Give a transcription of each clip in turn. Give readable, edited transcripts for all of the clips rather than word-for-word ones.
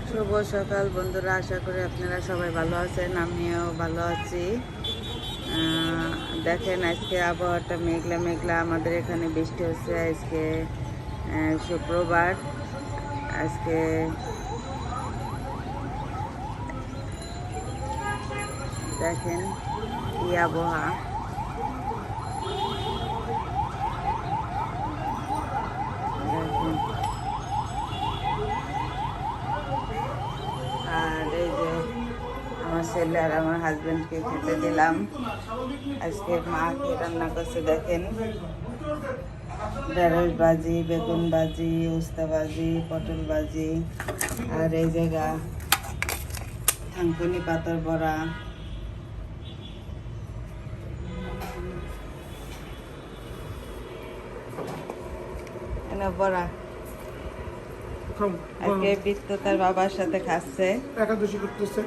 শুভ সকাল বন্ধুরা, আশা করি আপনারা সবাই ভালো আছেন, আমিও ভালো আছি। দেখেন আজকে আবহাওয়াটা মেঘলা মেঘলা, আমাদের এখানে বৃষ্টি হচ্ছে। আজকে শুক্রবার, আজকে দেখেন কি আবহাওয়া। দেখেন আর এই যে আমার ছেলে আর আমার হাজব্যান্ডকে খেতে দিলাম। আজকে মা কি রান্না করছে দেখেন, ঢেঁড়স ভাজি, বেগুন ভাজি, উস্তা ভাজি, পটল ভাজি, আর এই জায়গা থানকুনি পাতার বড়া। বড়া আজকে বৃত্ত তার বাবার সাথে খাচ্ছে, একাদশী করতেছে।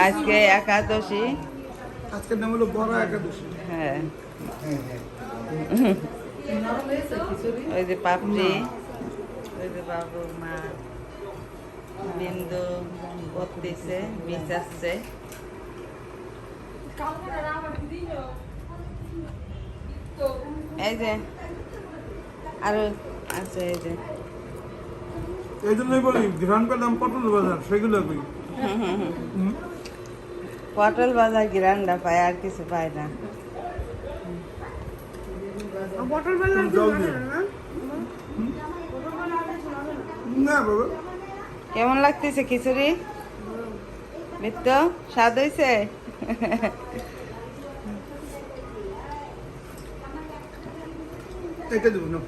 আজকে একাদশী, আজকের নাম হলো বড় একাদশী। হ্যাঁ। ওই যে পাপড়ি, ওই যে বাবু মা বিন্দু করতেছে, বিচাচ্ছে। এই যে আরো আছে, এই যে এই জন্যই বলি গ্রাম পেলাম পটল বাজার, সেগুলো কই। পটল বাজার গিরান্ডা পায়, আর কিছু পায় না। পটল বাজার না বাবা। কেমন লাগতেছে খিচুড়ি? মিত্র স্বাদ হয়েছে? এটা দেবো না।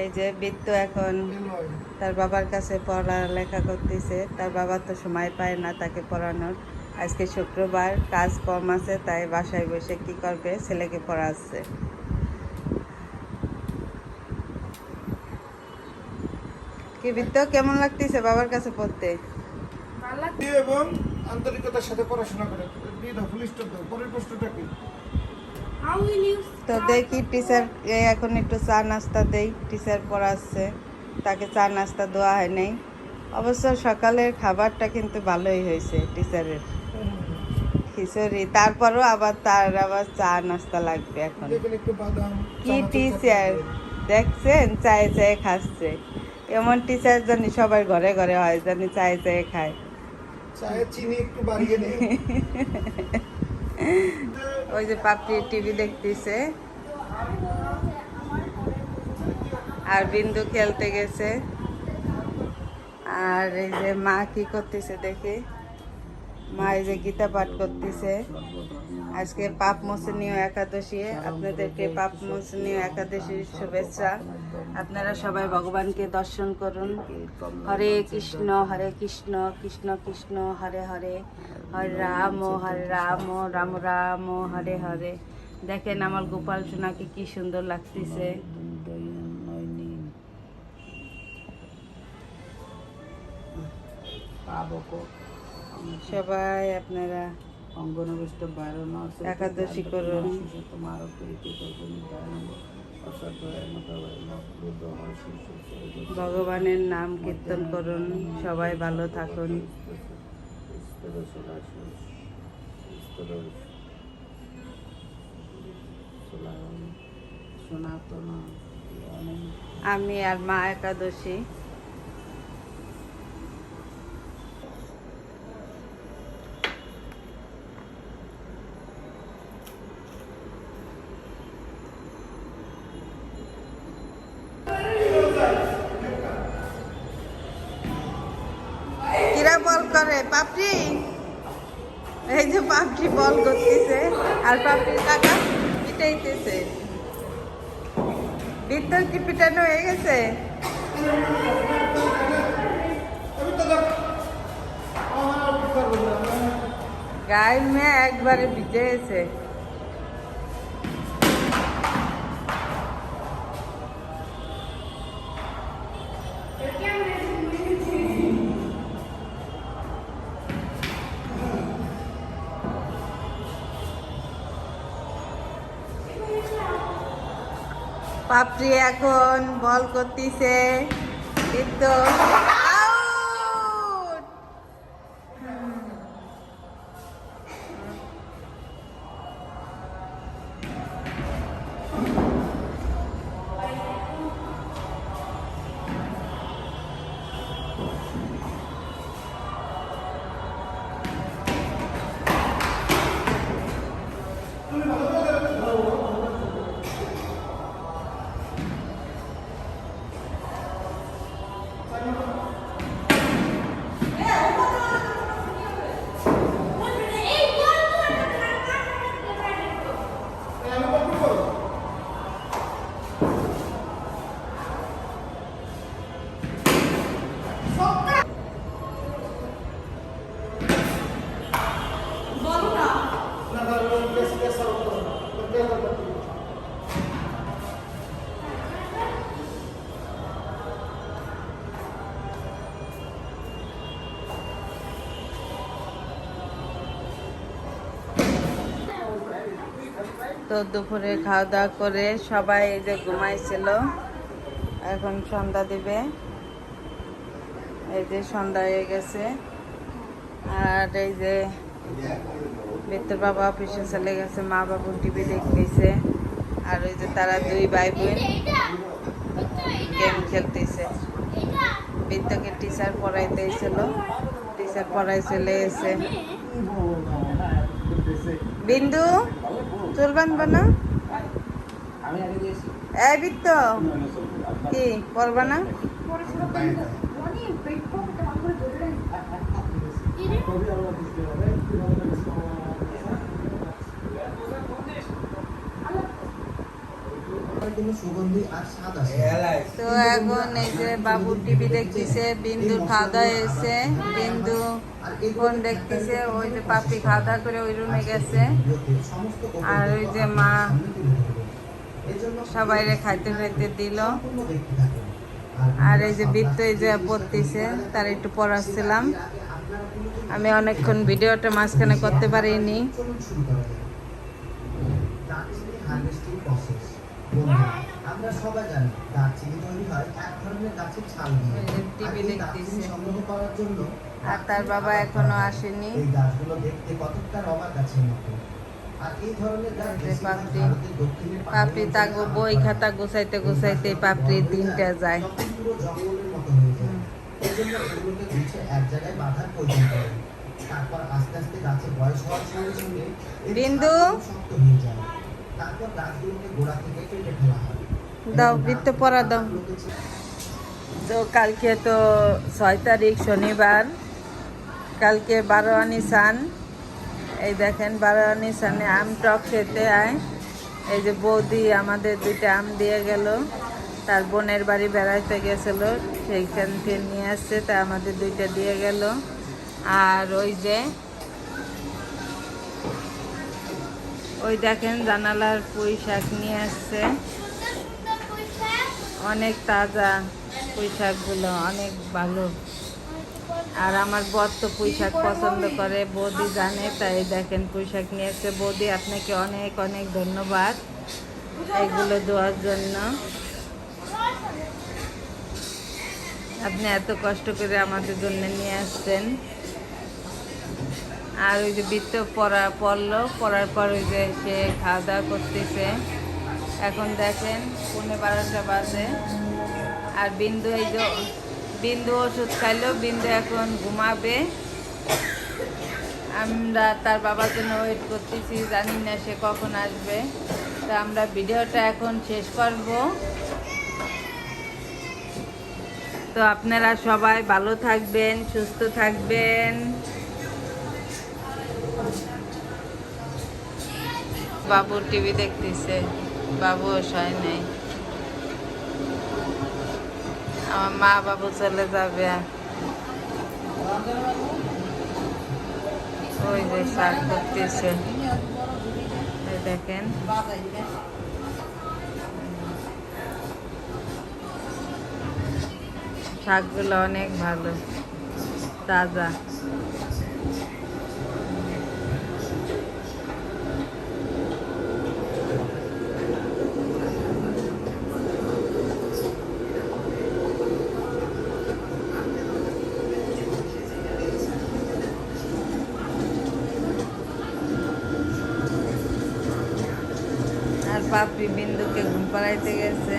এই যে বৃত্ত এখন তার বাবার কাছে পড়ালেখা করতেছে। তার বাবা তো সময় পায় না তাকে পড়ানোর। আজকে শুক্রবার, কাজ কম আছে, তাই বাসায় বসে কি করবে, ছেলেকে পড়াচ্ছে। কি বৃত্ত, কেমন লাগতেছে বাবার কাছে পড়তে? এবং আন্তরিকতার সাথে পড়াশোনা করে দিয়ে দাও, ফুল স্টপ দাও। পরের প্রশ্নটা কি? তো দেখি টিচার এখন একটু চা নাস্তা দেই। টিচার পড়াচ্ছে, তাকে চা নাস্তা দেওয়া হয় নাই। অবশ্য সকালের খাবারটা কিন্তু ভালোই হয়েছে টিচারের, খিচুড়ি। তারপরও আবার চা নাস্তা লাগবে এখন। একটু বাদাম কি টিচার দেখছেন, চায়ে চায়ে খাচ্ছে। এমন টিচার জানি সবার ঘরে ঘরে হয়, জানি চায়ে চায়ে খায়। চায়ে চিনি একটু বাড়িয়ে দে। ওই যে পাপড়ি টিভি দেখতেছে, আর বিন্দু খেলতে গেছে। আর এই যে মা কি করতেছে দেখি, মা এই যে গীতা পাঠ করতেছে। আজকে পাপ মোচনীয় একাদশী, আপনাদেরকে পাপ মোচনীয় একাদশীর শুভেচ্ছা। আপনারা সবাই ভগবানকে দর্শন করুন। হরে কৃষ্ণ কৃষ্ণ কৃষ্ণ হরে হরে, হরে রাম রাম রাম হরে হরে। দেখেন আমার গোপাল সোনাকে কি সুন্দর লাগতেছে। সবাই আপনারা একাদশী করুন, ভগবানের নাম কীর্তন করুন। সবাই ভালো থাকুন। আমি আর মা একাদশী। কিরা বল করে পাপড়ি, এই যে পাপড়ি বল করতেছে, আর পাপড়ির কাকা পিটাইতেছে। বিদ্যুৎ কি পিটানো হয়ে গেছে? গায়ে মেয়ে একবারে ভিজে গেছে। পাপড়ি এখন বল করতেছে কিন্তু out! তো দুপুরে খাওয়া দাওয়া করে সবাই এই যে ঘুমাইছিল, এখন সন্ধ্যা দিবে। এই যে সন্ধ্যা হয়ে গেছে। আর এই যে বিত্তর বাবা অফিসে চলে গেছে, মা বাবু টিভি দেখতেছে। আর ওই যে তারা দুই ভাই বোন গেম খেলতেছে। বিত্তকে টিচার পড়াইতে এসেছিল, টিচার পড়াই চলে এসে। বিন্দু চুল বানবা না? এই বিত্ত কি পড়বা না? তো এখন এই যে বাবু টিভি দেখতেছে, বিন্দু খাওয়া দাওয়া এসে, বিন্দু ফোন দেখতেছে। ওই যে পাপি খাওয়া দাওয়া করে ওই রুমে গেছে। আর ওই যে মা সবাই খাইতে খাইতে দিল। আর এই যে বৃত্ত এই যে পড়তেছে, তার একটু পড়াচ্ছিলাম। আমি অনেকক্ষণ ভিডিওটা মাঝখানে করতে পারিনি। আমরা সবাই জানি দারচিনি তৈরি হয় এক ধরনের গাছের ছাল দিয়ে। টিভি দেখতেছে সংগ্রহ করার জন্য আর তার বাবা এখনো আসেনি। এই গাছগুলো দেখতে কতটা রবার গাছের মতো। আর এই ধরনের গাছ পাপড়ি পাপড়ি তাকে বই খাতা গুছাইতে গুছাইতে পাপড়ির দিনটা যায়। পুরো জঙ্গলের মতো হয়ে যায়। এই জন্য এগুলোকে গুছিয়ে এক জায়গায় বাঁধার প্রয়োজন পড়ে। তারপর আস্তে আস্তে গাছের বয়স হওয়ার সঙ্গে সঙ্গে বিন্দু শক্ত হয়ে যায়। তারপর গাছগুলোকে গোড়া থেকে কেটে ফেলা হয়। দাও বৃত্ত পড়া দাও। তো কালকে তো 6 তারিখ শনিবার, কালকে 12 নিশান। এই দেখেন 12 নিশানে আম টক খেতে আয়। এই যে বৌদি আমাদের 2টা আম দিয়ে গেল, তার বোনের বাড়ি বেড়াইতে গেছিল, সেইখান থেকে নিয়ে আসছে, তা আমাদের 2টা দিয়ে গেল। আর ওই দেখেন জানালার পুঁই শাক নিয়ে আসছে, অনেক তাজা পুঁই শাকগুলো, অনেক ভালো। আর আমার বর তো পুঁই শাক পছন্দ করে, বৌদি জানে, তাই দেখেন পুঁই শাক নিয়ে এসছে। বৌদি আপনাকে অনেক অনেক ধন্যবাদ এগুলো দেওয়ার জন্য। আপনি এত কষ্ট করে আমাদের জন্য নিয়ে আসছেন। আর ওই যে বৃত্ত পড়লো, পড়ার পর ওই যে সে খাওয়া দাওয়া করতেছে। এখন দেখেন 11:30 বাজে। আর বিন্দু এই যে বিন্দু ওষুধ খাইলো, বিন্দু এখন ঘুমাবে। আমরা তার বাবার জন্য ওয়েট করতেছি, জানি না সে কখন আসবে। তো আমরা ভিডিওটা এখন শেষ করব। তো আপনারা সবাই ভালো থাকবেন, সুস্থ থাকবেন। বাবু টিভি দেখতেছে, বাবু শয় নেই। আমার মা বাবু চলে যাবে। ওই যে শাক করতেছে, দেখেন। শাকগুলো অনেক ভালো, তাজা। পাপড়ি বিন্দুকে ঘুম পাড়াইতে গেছে।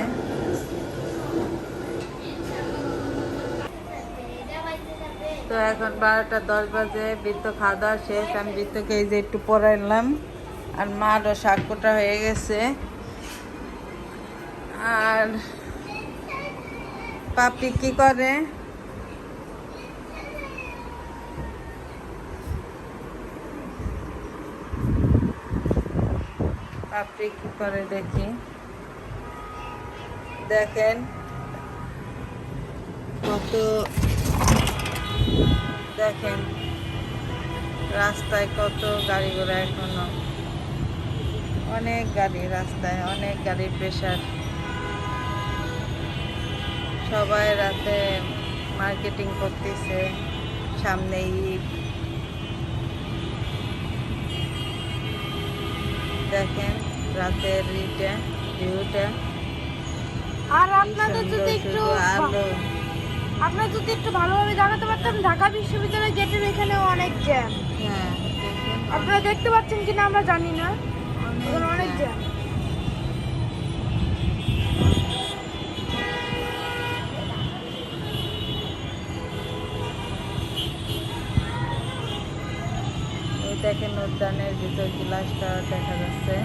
তো এখন 12টা 10 বাজে, বৃত্ত খাওয়া দাওয়া শেষ। আমি বৃত্তকে এই যে একটু পড়াইলাম, আর মারও শাক কোটা হয়ে গেছে। আর পাপড়ি কি করে? পাপড়ি কি করে দেখি। দেখেন কত, দেখেন রাস্তায় কত গাড়ি ঘোড়া, এখনো অনেক গাড়ি রাস্তায়, অনেক গাড়ির প্রেসার। সবাই রাতে মার্কেটিং করতেছে, সামনে ঈদ। দেখেন রাতের ভিউটা আর কি আপনাদের সুন্দর, যদি একটু শুধু আলো। আপনারা যদি একটু ভালোভাবে দেখাতে পারতাম, ঢাকা বিশ্ববিদ্যালয় গেটের এখানেও অনেক জ্যাম। হ্যাঁ দেখেন আপনারা দেখতে পাচ্ছেন কিনা আমরা জানি না, এখানে অনেক জ্যাম। ওই দেখেন উদ্যানের ভিতর গ্লাসটা দেখা যাচ্ছে।